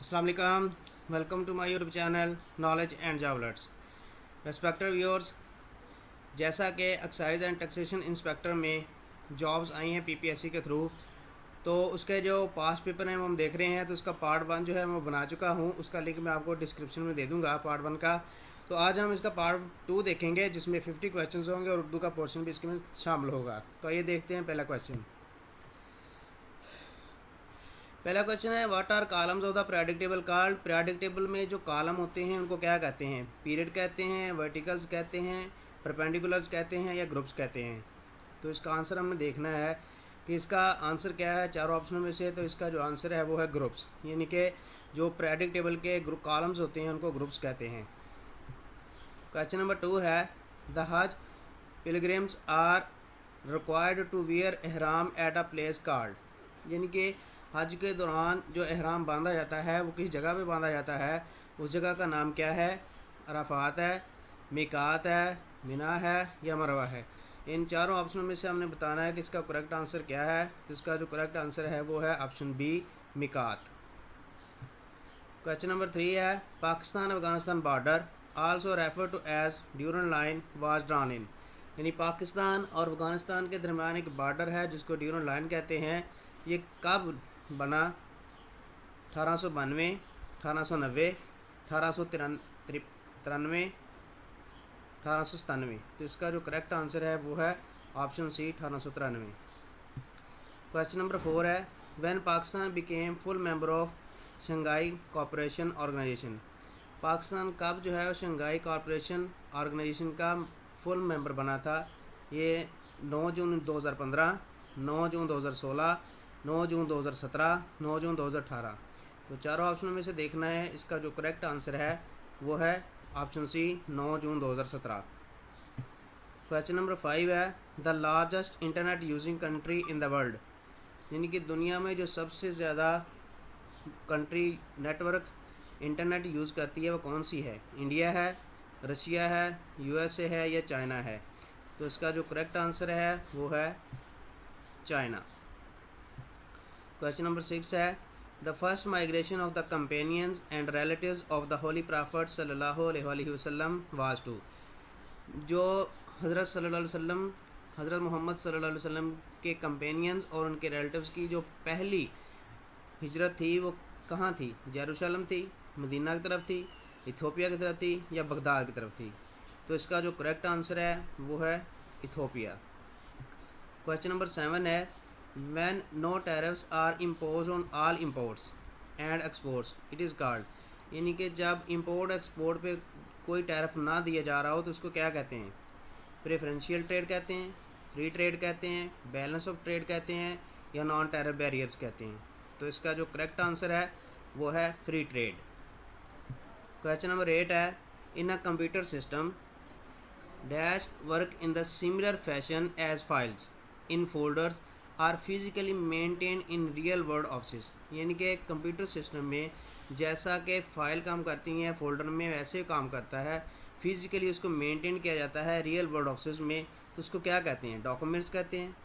अस्सलाम वालेकुम, welcome to my YouTube channel knowledge and job alerts. Respected viewers, जैसा कि एक्साइज एंड टैक्सेशन इंस्पेक्टर में जॉब्स आई हैं पीपीएससी के थ्रू, तो उसके जो पास्ट पेपर हैं वो हम देख रहे हैं। तो उसका पार्ट 1 जो है मैं बना चुका हूँ, उसका लिंक मैं आपको डिस्क्रिप्शन में दे दूँगा पार्ट 1 का। तो आज हम इसका पार्ट 2 देखेंगे जिसमें 50 क्वेश्चन होंगे और उर्दू का पोर्शन भी इसके में शामिल होगा। तो ये देखते हैं पहला क्वेश्चन। पहला क्वेश्चन है, what are columns of the periodic table called. Periodic table में जो कॉलम होते हैं उनको क्या कहते हैं? पीरियड कहते हैं, वर्टिकल्स कहते हैं, परपेंडिकुलर्स कहते हैं या ग्रुप्स कहते हैं। तो इसका आंसर हमने देखना है कि इसका आंसर क्या है चारों ऑप्शनों में से। तो इसका जो आंसर है वो है ग्रुप्स, यानी कि जो पीरियोडिक टेबल के ग्रुप कॉलम्स होते हैं उनको ग्रुप्स कहते हैं। क्वेश्चन नंबर 2 है, the Hajj pilgrims are required to wear ihram at a place called. यानी कि हज के दौरान जो एहराम बांधा जाता है वो किस जगह पे बांधा जाता है, उस जगह का नाम क्या है? अराफात है, मिकात है, मिना है या मरवा है। इन चारों ऑप्शनों में से हमने बताना है कि इसका करेक्ट आंसर क्या है। तो इसका जो करेक्ट आंसर है वो है ऑप्शन बी, मिकात। क्वेश्चन नंबर 3 है, Pakistan Afghanistan border also refer to as Durand line was drawn in. यानी पाकिस्तान और अफगानिस्तान के दरमियान एक बॉर्डर है जिसको ड्यूरन लाइन कहते हैं। ये कब बना? 1892, 1890, 1893, 1897। तो इसका जो करेक्ट आंसर है वो है ऑप्शन सी, 1893। क्वेश्चन नंबर 4 है, when Pakistan became full member of Shanghai cooperation organization. Pakistan कब जो है शंघाई कोऑपरेशन ऑर्गेनाइजेशन का फुल मेंबर बना था? ये 9 जून 2015, 9 जून 2016, 9 जून 2017, 9 जून 2018। तो चारों ऑप्शनों में से देखना है। इसका जो करेक्ट आंसर है वो है ऑप्शन सी, 9 जून 2017। क्वेश्चन नंबर 5 है, the largest internet using country in the world. यानी कि दुनिया में जो सबसे ज़्यादा कंट्री नेटवर्क इंटरनेट यूज़ करती है वो कौन सी है? इंडिया है, रशिया है, यूएसए है या चाइना है। तो इसका जो करेक्ट आंसर है वो है चाइना। क्वेश्चन नंबर 6 है, the first migration of the companions and relatives of the holy prophet सल्लल्लाहु अलैहि वसल्लम वाज टू। जो हज़रत सल्लल्लाहु अलैहि वसल्लम, हज़रत मोहम्मद सल्लल्लाहु अलैहि वसल्लम के कंपेनियंस और उनके रिलेटिव्स की जो पहली हिजरत थी वो कहाँ थी? जेरूशलम थी, मदीना की तरफ थी, इथोपिया की तरफ थी या बगदाद की तरफ थी। तो इसका जो करेक्ट आंसर है वो है इथोपिया। क्वेश्चन नंबर 7 है, when no tariffs are imposed on all imports and exports it is called। यानी कि जब इंपोर्ट एक्सपोर्ट पे कोई टैरिफ ना दिया जा रहा हो तो उसको क्या कहते हैं? प्रेफरेंशियल ट्रेड कहते हैं, फ्री ट्रेड कहते हैं, बैलेंस ऑफ ट्रेड कहते हैं या नॉन टैरिफ बैरियर्स कहते हैं। तो इसका जो करेक्ट आंसर है वो है फ्री ट्रेड। क्वेश्चन नंबर 8 है, in a computer system dash work in the similar fashion as files in folders are physically maintain in real world office. यानी कि कंप्यूटर सिस्टम में जैसा कि फ़ाइल काम करती हैं फोल्डर में वैसे काम करता है, फिजिकली उसको मेंटेन किया जाता है रियल वर्ल्ड ऑफिस में। तो उसको क्या कहते हैं? डॉक्यूमेंट्स कहते हैं,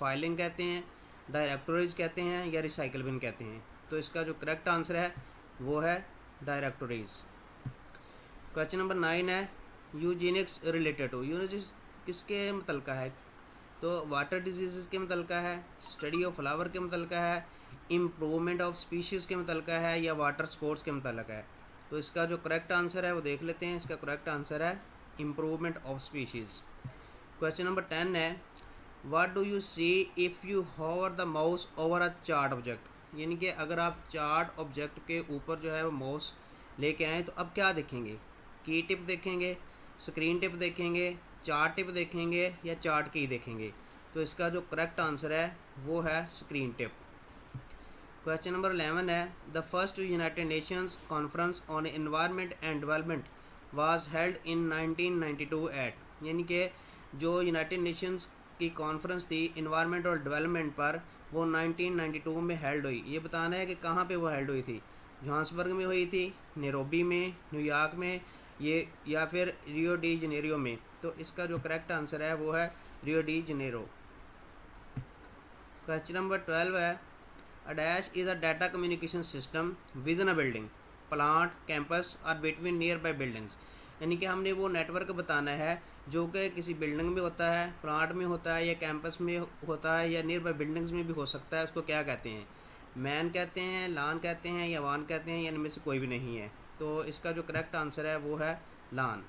फाइलिंग कहते हैं, डायरेक्टरीज कहते हैं या रिसाइकल बिन कहते हैं। तो इसका जो करेक्ट आंसर है वो है डायरेक्टरीज। क्वेश्चन नंबर 9 है, यूजेनिक्स रिलेटेड टू। यूजेनिक्स किसके मुतल्लिक़ है? तो वाटर डिजीज़ के मुतल्लिक़ है, स्टडी ऑफ फ्लावर के मुतल्लिक़ है, इम्प्रूवमेंट ऑफ स्पीशीज़ के मुतल्लिक़ है या वाटर स्पोर्ट्स के मुतल्लिक़ है। तो इसका जो करेक्ट आंसर है वो देख लेते हैं। इसका करेक्ट आंसर है improvement of species. Question number 10 है, what do you see if you hover the mouse over a chart object. यानी कि अगर आप चार्ट ऑब्जेक्ट के ऊपर जो है वो माउस लेके आएँ तो अब क्या देखेंगे? की टिप देखेंगे, स्क्रीन टिप देखेंगे, चार्ट टिप देखेंगे या चार्ट की देखेंगे। तो इसका जो करेक्ट आंसर है वो है स्क्रीन टिप। क्वेश्चन नंबर 11 है, the first United Nations conference on environment and development was held in 1992 at. यानी कि जो यूनाइटेड नेशंस की कॉन्फ्रेंस थी इन्वायरमेंट और डेवलपमेंट पर, वो 1992 में हेल्ड हुई। ये बताना है कि कहाँ पे वो हेल्ड हुई थी। जोहान्सबर्ग में हुई थी, नैरोबी में, न्यूयॉर्क में, ये या फिर रियो डी जनेरियो में। तो इसका जो करेक्ट आंसर है वो है Rio de Janeiro. Question number 12 है, a dash is a data communication system with in a building, plant, campus और बिटवीन नियर बाई बिल्डिंग्स। यानी कि हमने वो नेटवर्क बताना है जो कि किसी बिल्डिंग में होता है, प्लांट में होता है, या कैंपस में होता है, या नियर बाई बिल्डिंग्स में भी हो सकता है। उसको क्या कहते हैं? मैन कहते हैं, लान कहते हैं, या वान कहते हैं, या इनमें से कोई भी नहीं है। तो इसका जो करेक्ट आंसर है वो है LAN.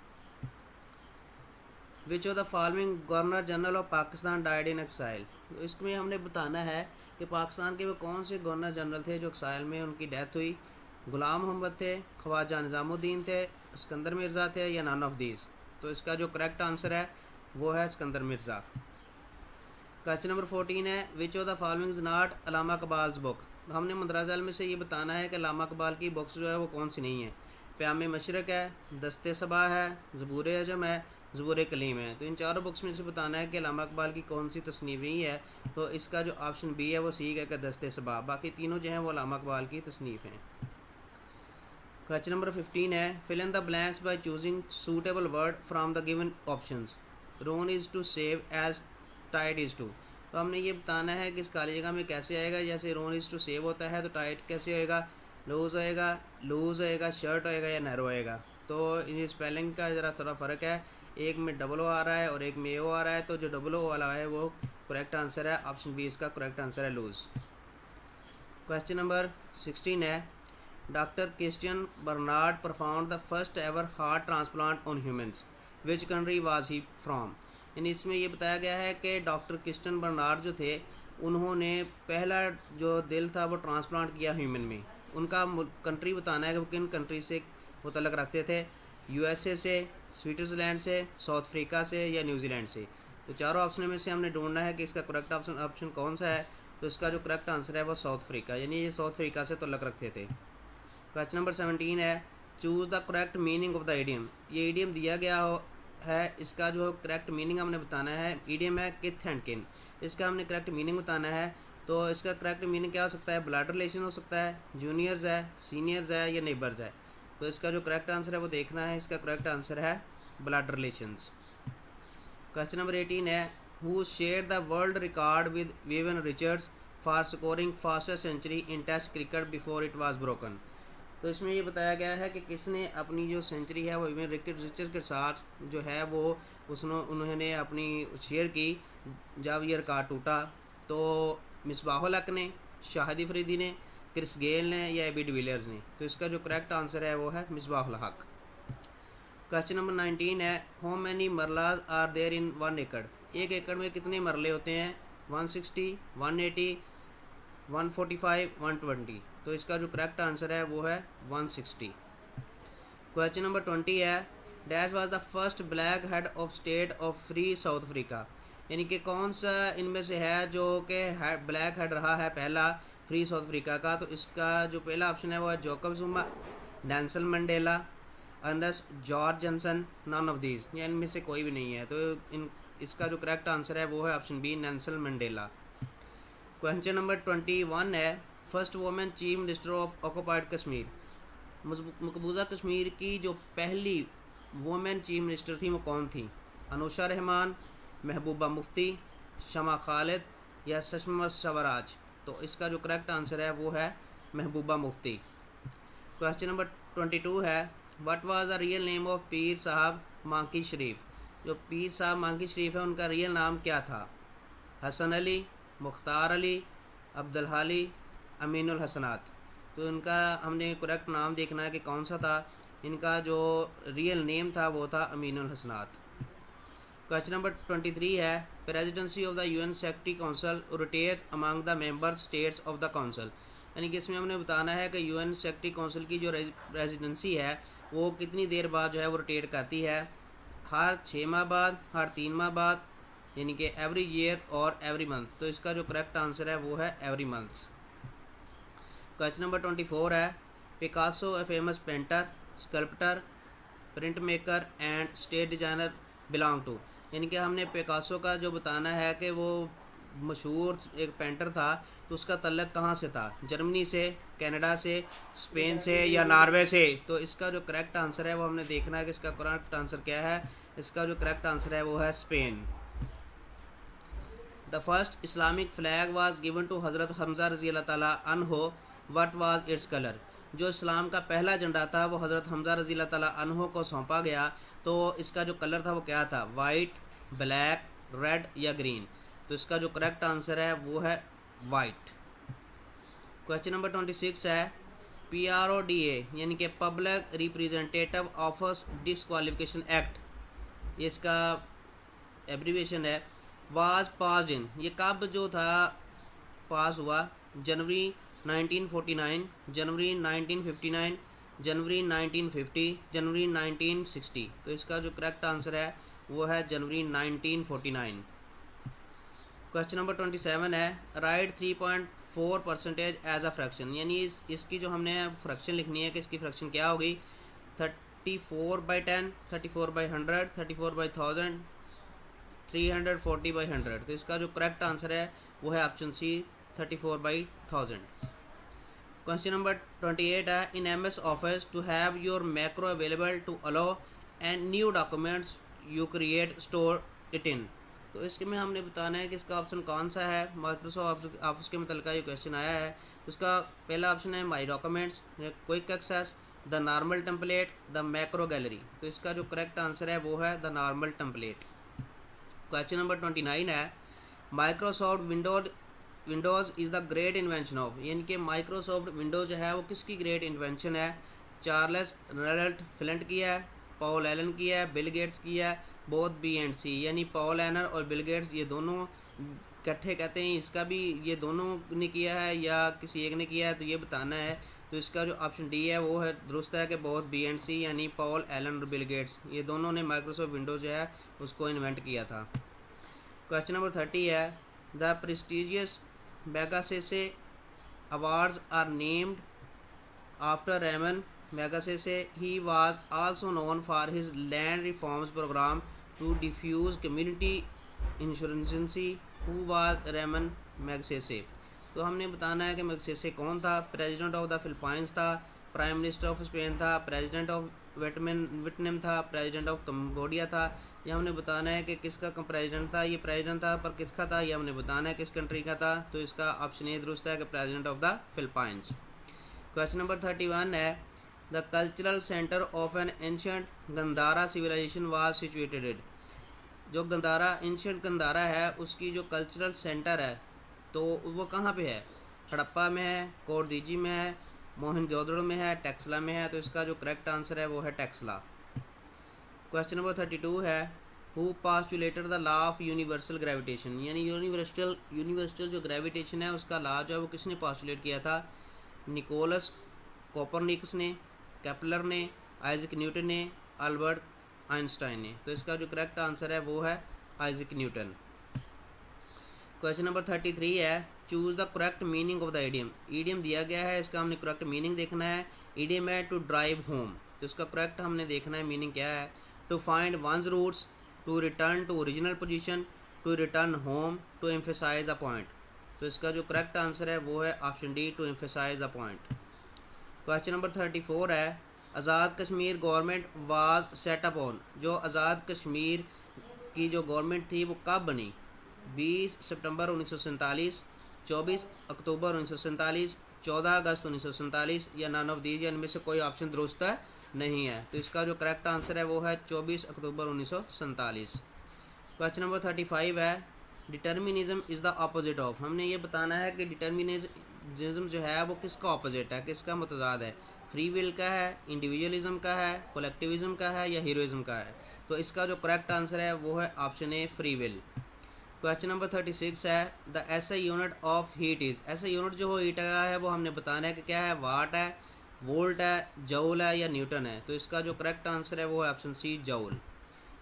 Which of the following governor general of Pakistan died in exile. तो इसमें हमने बताना है कि पाकिस्तान के वो कौन से गवर्नर जनरल थे जो एक्साइल में उनकी डेथ हुई। गुलाम मोहम्मद थे, ख्वाजा निज़ामुद्दीन थे, सिकंदर मिर्ज़ा थे, या नन ऑफ दीज। तो इसका जो करेक्ट आंसर है वो है सिकंदर मिर्ज़ा। क्वेश्चन नंबर 14 है which of the following is not Allama Iqbal's book. हमने मंदराज़ल में से ये बताना है कि अलामा इकबाल की बुक्स जो है वो कौन सी नहीं है। प्याम मशरक़ है, दस्ते सबा है, ज़बूर अजम है, ज़बूर कलीम है। तो इन चारों बुक्स में से बताना है कि अलामा इकबाल की कौन सी तसनीफ़ नहीं है। तो इसका जो ऑप्शन बी है वो सी है कि दस्ते सबा। बाकी तीनों जो हैं वो अलामा इकबाल की तसनीफ़ हैं। क्वेश्चन नंबर 15 है fill in the blanks by choosing suitable word from the given options. Ruin is to save as tied is to. तो हमने ये बताना है कि इस खाली जगह में कैसे आएगा। जैसे रोन इज़ टू सेव होता है तो टाइट कैसे होएगा? लूज़ होएगा, शर्ट होएगा, या नैरो होएगा। तो इन स्पेलिंग का ज़रा थोड़ा फ़र्क है, एक में डबल ओ आ रहा है और एक में ओ आ रहा है। तो जो डबल ओ वाला है वो करेक्ट आंसर है, ऑप्शन बी इसका करेक्ट आंसर है, लूज़। क्वेश्चन नंबर 16 है doctor Christian Barnard perform the first ever heart transplant on humans, which country was he from. यानी इसमें ये बताया गया है कि डॉक्टर क्रिस्टियन बर्नार्ड जो थे उन्होंने पहला जो दिल था वो ट्रांसप्लांट किया ह्यूमन में। उनका कंट्री बताना है कि वो किन कंट्री से वो तल्लक रखते थे। यूएसए से, स्विट्ज़रलैंड से, साउथ अफ्रीका से, या न्यूजीलैंड से। तो चारों ऑप्शन में से हमने ढूंढना है कि इसका करेक्ट ऑप्शन कौन सा है। तो इसका जो करेक्ट आंसर है वो साउथ अफ्रीका, यानी ये साउथ अफ्रीका से तल्लक रखते थे। क्वेश्चन नंबर 17 है choose the correct meaning of the idiom. ये इडियम दिया गया है, इसका जो करेक्ट मीनिंग हमने बताना है। इडियम है किथ एंड किन, इसका हमने करेक्ट मीनिंग बताना है। तो इसका करेक्ट मीनिंग क्या हो सकता है? ब्लड रिलेशन हो सकता है, जूनियर्स है, सीनियर्स है, या नेबर्स है। तो इसका जो करेक्ट आंसर है वो देखना है। इसका करेक्ट आंसर है ब्लड रिलेशंस। क्वेश्चन नंबर 18 है who share the world record with Vivian Richards for scoring fastest century in test cricket before it was broken. तो इसमें ये बताया गया है कि किसने अपनी जो सेंचुरी है वो विवियन रिचर्ड्स के साथ जो है वो उन्होंने अपनी शेयर की जब ये रिकॉर्ड टूटा। तो मिसबाहुल हक ने, शाहिद अफरीदी ने, क्रिस गेल ने, या एबी डिविलियर्स ने। तो इसका जो करेक्ट आंसर है वो है मिसबाहुल हक। क्वेश्चन नंबर 19 है how many marlas are there in 1 acre. 1 एकड़ में कितने मरले होते हैं? 160, 180, 145, 120। तो इसका जो करेक्ट आंसर है वो है 160। क्वेश्चन नंबर 20 है dash was the first black head of state of free south Africa. यानी कि कौन सा इनमें से है जो कि ब्लैक हेड रहा है पहला फ्री साउथ अफ्रीका का। तो इसका जो पहला ऑप्शन है वो है Jacob Zuma, Nelson Mandela, Ernest George Johnson, none of these. या इनमें से कोई भी नहीं है। तो इसका जो करेक्ट आंसर है वो है option B, Nelson Mandela. Question number 21 है first women chief minister of occupied Kashmir. मकबूजा कश्मीर की जो पहली वुमेन चीफ मिनिस्टर थी वो कौन थी? अनुषा रहमान, महबूबा मुफ्ती, शमा खालिद, या सुषमा स्वराज। तो इसका जो करेक्ट आंसर है वो है महबूबा मुफ्ती। क्वेश्चन नंबर 22 है what was the real name of पीर साहब मांकी शरीफ। जो पीर साहब मांकी शरीफ है उनका रियल नाम क्या था? हसन अली, मुख्तार अली, अब्दुल हाली, अमीनुल हसनात। तो इनका हमने करेक्ट नाम देखना है कि कौन सा था। इनका जो रियल नेम था वो था अमीनुल हसनात। क्वेश्चन नंबर 23 है presidency of the UN secretary council rotates among the member states of the council. यानी कि इसमें हमने बताना है कि यूएन सेक्रेटरी काउंसिल की जो प्रेसिडेंसी है वो कितनी देर बाद जो है वो रोटेट करती है। हर 6 माह बाद, हर 3 माह बाद, यानी कि एवरी ईयर और एवरी मंथ। तो इसका जो करेक्ट आंसर है वो है एवरी मंथ्स। क्वेश्चन नंबर 24 है Picasso a famous painter, sculptor, print maker and state designer belong to. यानी कि हमने पिकासो का जो बताना है कि वो मशहूर एक पेंटर था। तो उसका तल्लक कहाँ से था? जर्मनी से, कनाडा से, स्पेन से, या नॉर्वे से। तो इसका जो करेक्ट आंसर है वो हमने देखना है कि इसका करेक्ट आंसर क्या है। इसका जो करेक्ट आंसर है वो है Spain. The first Islamic flag was given to हज़रत हमज़ा रज़ी अल्लाह ताला अन्हो, व्हाट वाज इट्स कलर। जो इस्लाम का पहला झंडा था वो हज़रत हमज़ा रज़ी अल्लाह ताला अन्हो को सौंपा गया, तो इसका जो कलर था वो क्या था, वाइट, ब्लैक, रेड या ग्रीन। तो इसका जो करेक्ट आंसर है वो है वाइट। क्वेश्चन नंबर 26 है PRODA यानी कि public representative office disqualification act, ये इसका एब्रीविएशन है, वाज पास्ड इन, ये कब जो था पास हुआ, जनवरी 1949, जनवरी 1959, जनवरी 1950, जनवरी 1960। तो इसका जो करेक्ट आंसर है वो है जनवरी 1949। क्वेश्चन नंबर 27 है राइट 3.4% एज अ फ्रैक्शन, यानी इसकी जो हमने फ्रैक्शन लिखनी है कि इसकी फ्रैक्शन क्या होगी, 34/10, 34/100, 34/1000, 340/100। तो इसका जो करेक्ट आंसर है वो है ऑप्शन सी 34/1000। क्वेश्चन नंबर 28 है in MS office to have your macro available to allow and new documents you create store it in. तो इसके में हमने बताना है कि इसका ऑप्शन कौन सा है। माइक्रोसॉफ्ट ऑफिस के मतलब ये क्वेश्चन आया है। उसका पहला ऑप्शन है my documents, quick access, the normal template, the macro gallery. तो इसका जो करेक्ट आंसर है वो है the normal template. Question number 29 है Microsoft Windows is the great invention of, यानी कि माइक्रोसॉफ्ट विंडोज़ जो है वो किसकी ग्रेट इन्वेंशन है, चार्ल्स रेनल्ड फ्लिंट की है, पॉल एलन की है, बिल गेट्स की है, बोथ B&C, यानी पॉल एलन और बिल गेट्स ये दोनों इकट्ठे कहते हैं, इसका भी ये दोनों ने किया है या किसी एक ने किया है, तो ये बताना है। तो इसका जो ऑप्शन डी है वो है दुरुस्त है कि बोथ B&C यानी पॉल एलन और बिल गेट्स ये दोनों ने माइक्रोसॉफ्ट विंडोज़ जो है उसको इन्वेंट किया था। क्वेश्चन नंबर 30 है the prestigious Magsaysay awards are named after Ramon Magsaysay. He was also known for his land reforms programme to diffuse community insurgency. Who was Ramon Magsaysay. तो हमने बताना है कि मैगसेसे कौन था। प्रेसिडेंट ऑफ द फिलीपाइंस था, prime minister of Spain था, president of Vietnam था, प्रेसिडेंट ऑफ कंबोडिया था। ये हमने बताना है कि किसका प्रेसिडेंट था, ये प्रेसिडेंट था पर किसका था ये हमने बताना है किस कंट्री का था। तो इसका ऑप्शन ए दुरुस्त है कि president of the Philippines. Question number 31 है the cultural centre of an ancient Gandhara civilization was situated. जो गंधारा एंशियंट गंधारा है उसकी जो कल्चरल सेंटर है तो वो कहाँ पे है, हड़प्पा में है, कोरदीजी में है, मोहनजोदड़ो में है, टेक्सला में है। तो इसका जो करेक्ट आंसर है वो है टेक्सला। क्वेश्चन नंबर 32 है who postulated the law of universal gravitation, यानी यूनिवर्सल जो ग्रेविटेशन है उसका लॉ जो है वो किसने पास्टुलेट किया था, निकोलस कोपरनिकस ने, केपलर ने, आइजक न्यूटन ने, अल्बर्ट आइंस्टाइन ने। तो इसका जो करेक्ट आंसर है वो है आइजक न्यूटन। क्वेश्चन नंबर 33 है choose the correct meaning of the idiom. Idiom दिया गया है, इसका हमने करेक्ट मीनिंग देखना है। ईडियम है टू ड्राइव होम, तो इसका करेक्ट हमने देखना है मीनिंग क्या है। To find one's roots, to return to original position, to return home, to emphasise a point. तो इसका जो करेक्ट आंसर है वो है option D to emphasise a point. Question number 34 है Azad Kashmir government was set up on. जो आज़ाद कश्मीर की जो गवर्नमेंट थी वो कब बनी, 20 सितंबर 1947, 24 अक्टूबर 1947, 14 अगस्त 1947 या नन ऑफ दीज, इनमें से कोई ऑप्शन दुरुस्त नहीं है। तो इसका जो करेक्ट आंसर है वो है 24 अक्टूबर 1947। क्वेश्चन नंबर 35 है determinism is the opposite of. हमने ये बताना है कि डिटर्मिनिज्म जो है वो किसका ऑपोजिट है, किसका मुतजाद है, फ्री विल का है, इंडिविजुअलिज्म का है, कलेक्टिविज्म का है या हीरोइज्म का है। तो इसका जो करेक्ट आंसर है वो है option A free will. Question number 36 है the SI unit of heat is. SI unit जो हीट का है वो हमने बताना है कि क्या है, वाट है, वोल्ट है, जूल है या न्यूटन है। तो इसका जो करेक्ट आंसर है वो है option C joule.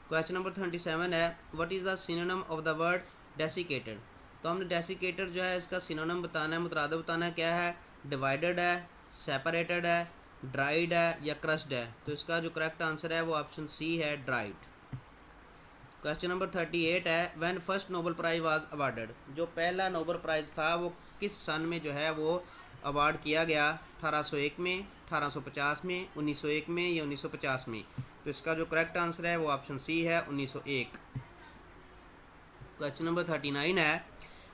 Question number 37 है what is the synonym of the word desiccated. तो हमने डेसिकेटेड जो है इसका सिनोनिम बताना है, मुतरादिफ बताना है, क्या है, डिवाइडेड है, सेपरेटेड है, ड्राइड है या क्रस्ड है। तो इसका जो करेक्ट आंसर है वो ऑप्शन सी है ड्राइड। क्वेश्चन नंबर 38 है when first Nobel prize was awarded. जो पहला नोबेल प्राइज़ था वो किस सन में जो है वो अवार्ड किया गया, 1801 में, 1850 में, 1901 में या 1950 में। तो इसका जो करेक्ट आंसर है वो ऑप्शन सी है 1901। क्वेश्चन नंबर 39 है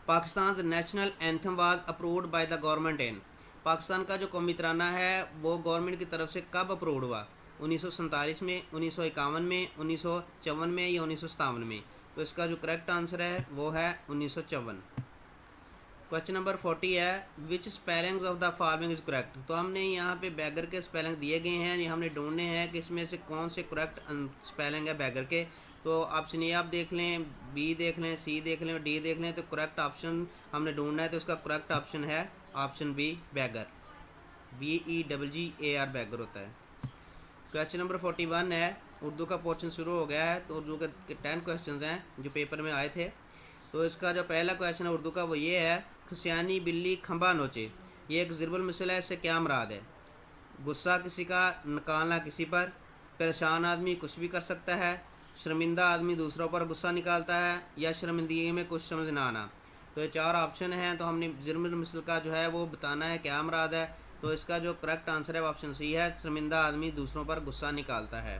Pakistan national anthem was approved by the government in. Pakistan का जो कौमी तराना है वो गवर्नमेंट की तरफ से कब अप्रूव्ड हुआ? 1947 में, 1951 में, 1954 में या 1957 में? तो इसका जो करेक्ट आंसर है वो है 1954। क्वेश्चन नंबर 40 है which spellings of the following is correct. तो हमने यहाँ पे बैगर के स्पेलिंग दिए गए हैं, ये हमने ढूंढने हैं कि इसमें से कौन से करेक्ट स्पेलिंग है बैगर के। तो ऑप्शन ए आप देख लें, बी देख लें, सी देख लें और डी देख लें। तो करेक्ट ऑप्शन हमने ढूंढना है, तो इसका करेक्ट ऑप्शन है option B beggar, BEGGAR beggar होता है। क्वेश्चन नंबर 41 है, उर्दू का पोर्शन शुरू हो गया है। तो उर्दू के 10 क्वेश्चन हैं जो पेपर में आए थे। तो इसका जो पहला क्वेश्चन है उर्दू का वो ये है, खसियानी बिल्ली खंबा नोचे, ये एक ज़िरबुल मिसल है, इससे क्या मुराद है? गुस्सा किसी का निकालना किसी पर, परेशान आदमी कुछ भी कर सकता है, शर्मिंदा आदमी दूसरों पर गुस्सा निकालता है, या शर्मिंदगी में कुछ समझ ना आना। तो ये 4 ऑप्शन हैं। तो हमने ज़िरबुल मिसल का जो है वो बताना है क्या मुराद है। तो इसका जो करेक्ट आंसर है वो ऑप्शन सी है, शर्मिंदा आदमी दूसरों पर गुस्सा निकालता है।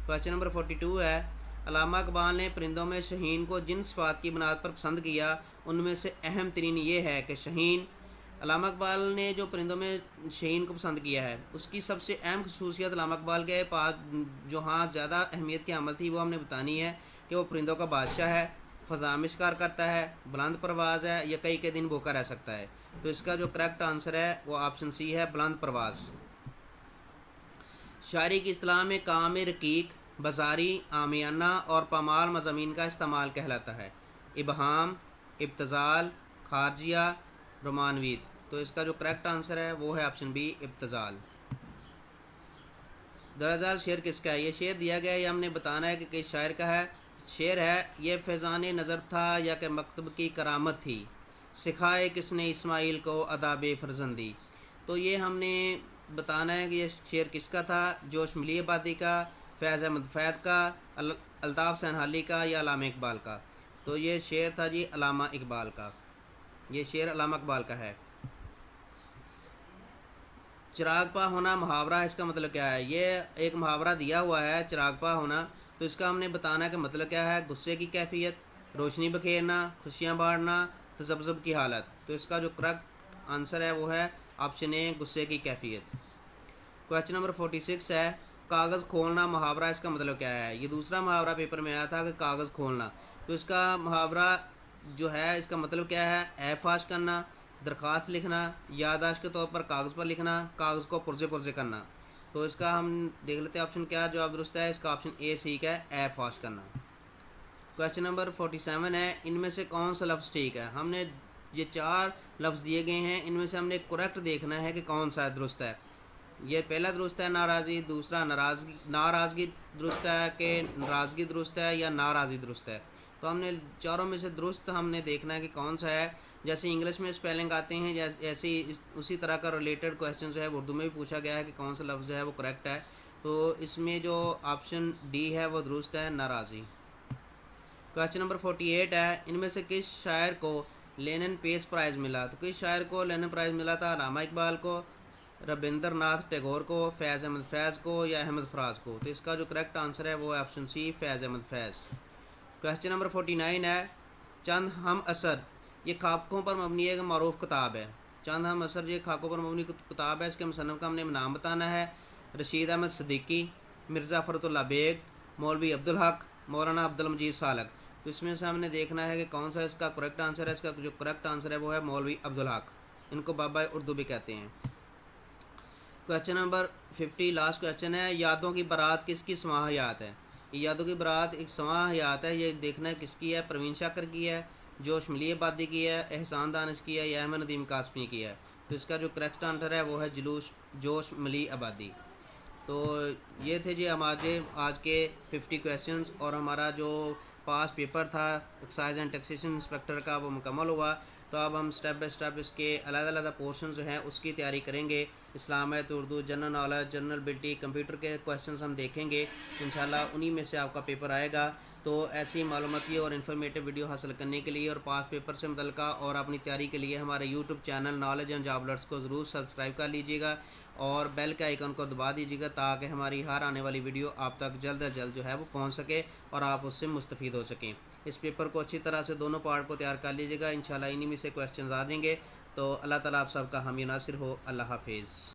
क्वेश्चन नंबर 42 है, अल्लामा इकबाल ने परिंदों में शहीन को जिन सिफ़ात की बुनियाद पर पसंद किया उनमें से अहम तरीन ये है कि शहीन, अल्लामा इकबाल ने जो परिंदों में शहीन को पसंद किया है उसकी सबसे अहम खसूसियत अल्लामा इकबाल के पास जो हाँ ज़्यादा अहमियत की अमल थी वो हमने बतानी है कि वो परिंदों का बादशाह है, फ़ज़ा में शिकार करता है, बुलंद परवाज़ है, या कई के दिन भूखा रह सकता है। तो इसका जो करेक्ट आंसर है वो ऑप्शन सी है, बुलंद परवाज़। शायरी की इस्तिलाह में काम रकीक, बाजारी, आमियाना और पामाल मज़ामीन का इस्तेमाल कहलाता है। इबहाम, इब्तज़ाल, खारजिया, रोमानवीत। तो इसका जो करेक्ट आंसर है वो है ऑप्शन बी, इब्तज़ाल। दरअसल शेर किसका है? ये शेर दिया गया है, ये हमने बताना है कि किस शायर का है। शेर है, ये फैज़ान नज़र था या कि मकतब की करामत थी, सिखाए किसने इस्माइल को अदाब फ़र्जंदी। तो ये हमने बताना है कि ये शेर किसका था, जोश मिली आबादी का, फैज़ अहमद फैद का, अल्ताफ़ सैनहाली का, या अल्लामा इकबाल का। तो ये शेर था जी अल्लामा इकबाल का, ये शेर अल्लामा इकबाल का है। चिरागपा होना मुहावरा, इसका मतलब क्या है? ये एक मुहावरा दिया हुआ है चिरागपा होना। तो इसका हमने बताना है कि मतलब क्या है। गुस्से की कैफियत, रोशनी बखेरना, खुशियाँ बांटना, तज़ब्ज़ुब की हालत। तो इसका जो करेक्ट आंसर है वो है ऑप्शन ए, गुस्से की कैफियत। क्वेश्चन नंबर 46 है, कागज़ खोलना मुहावरा, इसका मतलब क्या है? ये दूसरा मुहावरा पेपर में आया था कि कागज़ खोलना। तो इसका मुहावरा जो है इसका मतलब क्या है? एहफाश करना, दरख्वास्त लिखना, याददाश्त के तौर पर कागज़ पर लिखना, कागज़ को पुरजे पुरजे करना। तो इसका हम देख लेते हैं ऑप्शन क्या जवाब दुरुस्त है। इसका ऑप्शन ए ठीक है, एहफाश करना। क्वेश्चन नंबर 47 है, इनमें से कौन सा लफ्ज़ ठीक है? हमने ये 4 लफ्ज़ दिए गए हैं, इनमें से हमने करेक्ट देखना है कि कौन सा दुरुस्त है। ये पहला दुरुस्त है नाराज़गी, दूसरा नाराज़गी दुरुस्त है कि नाराज़गी दुरुस्त है या नाराज़गी दुरुस्त है। तो हमने चारों में से दुरुस्त हमने देखना है कि कौन सा है। जैसे इंग्लिश में स्पेलिंग आते हैं जैसे उसी तरह का रिलेटेड क्वेश्चन जो है उर्दू में भी पूछा गया है कि कौन सा लफ्ज़ है वो करेक्ट है। तो इसमें जो ऑप्शन डी है वो दुरुस्त है, नाराज़गी। क्वेश्चन नंबर 48 है, इनमें से किस शायर को लेनिन पीस प्राइज़ मिला? तो किस शायर को लेनिन प्राइज़ मिला था? अल्लामा इकबाल को, रविंद्र नाथ टैगोर को, फैज़ अहमद फैज़ को, या अहमद फराज को। तो इसका जो करेक्ट आंसर है वो है ऑप्शन सी, फैज़ अहमद फैज़। क्वेश्चन नंबर 49 है, चंद हम असर ये खाकों पर मबनी एक मरूफ किताब है। चंद हम असर ये खाकों पर मबनी किताब है, इसके मुसन्निफ़ का हमने नाम बताना है। रशीद अहमद सिद्दीकी, मिर्ज़ा फ़रतुल्लाह बेग, मौलवी अब्दुल हक, मौलाना अब्दुल मजीद सालक। तो इसमें से हमने देखना है कि कौन सा इसका करेक्ट आंसर है। इसका जो करेक्ट आंसर है वो है मौलवी अब्दुल हक, इनको बाबा उर्दू भी कहते हैं। क्वेश्चन नंबर 50 लास्ट क्वेश्चन है, यादों की बारात किसकी समा हयात है? ये यादों की बारात एक समा हयात है, ये देखना है किसकी है। परवीन शाकर की है, जोश मिली आबादी की है, एहसान दानिश की है, या अहमद नदीम कासमी की है। तो इसका जो करेक्ट आंसर है वो है जोश मिली आबादी। तो ये थे जी हमारे आज के 50 क्वेश्चंस, और हमारा जो पास पेपर था एक्साइज एंड टैक्सेशन इंस्पेक्टर का वो मुकम्मल हुआ। तो अब हम स्टेप बाय स्टेप इसके अलग-अलग पोर्शन जो हैं उसकी तैयारी करेंगे। इस्लामियत, Urdu, general knowledge, general ability, computer के क्वेश्चंस हम देखेंगे। इंशाल्लाह उन्हीं में से आपका पेपर आएगा। तो ऐसी मालूमाती और इन्फॉर्मेटिव वीडियो हासिल करने के लिए और पास पेपर से मुतल्लिका और अपनी तैयारी के लिए हमारे YouTube channel knowledge and job alerts को ज़रूर सब्सक्राइब कर लीजिएगा और बेल के आइकन को दबा दीजिएगा ताकि हमारी हर आने वाली वीडियो आप तक जल्द अज जल्द जो है वो पहुँच सके और आप उससे मुस्तफ़ीद हो सकें। इस पेपर को अच्छी तरह से दोनों पार्ट को तैयार कर लीजिएगा। इंशाल्लाह इन्हीं में से क्वेश्चन आ जाएंगे। तो अल्लाह ताला आप सबका हामी नासिर हो। अल्लाह हाफिज़।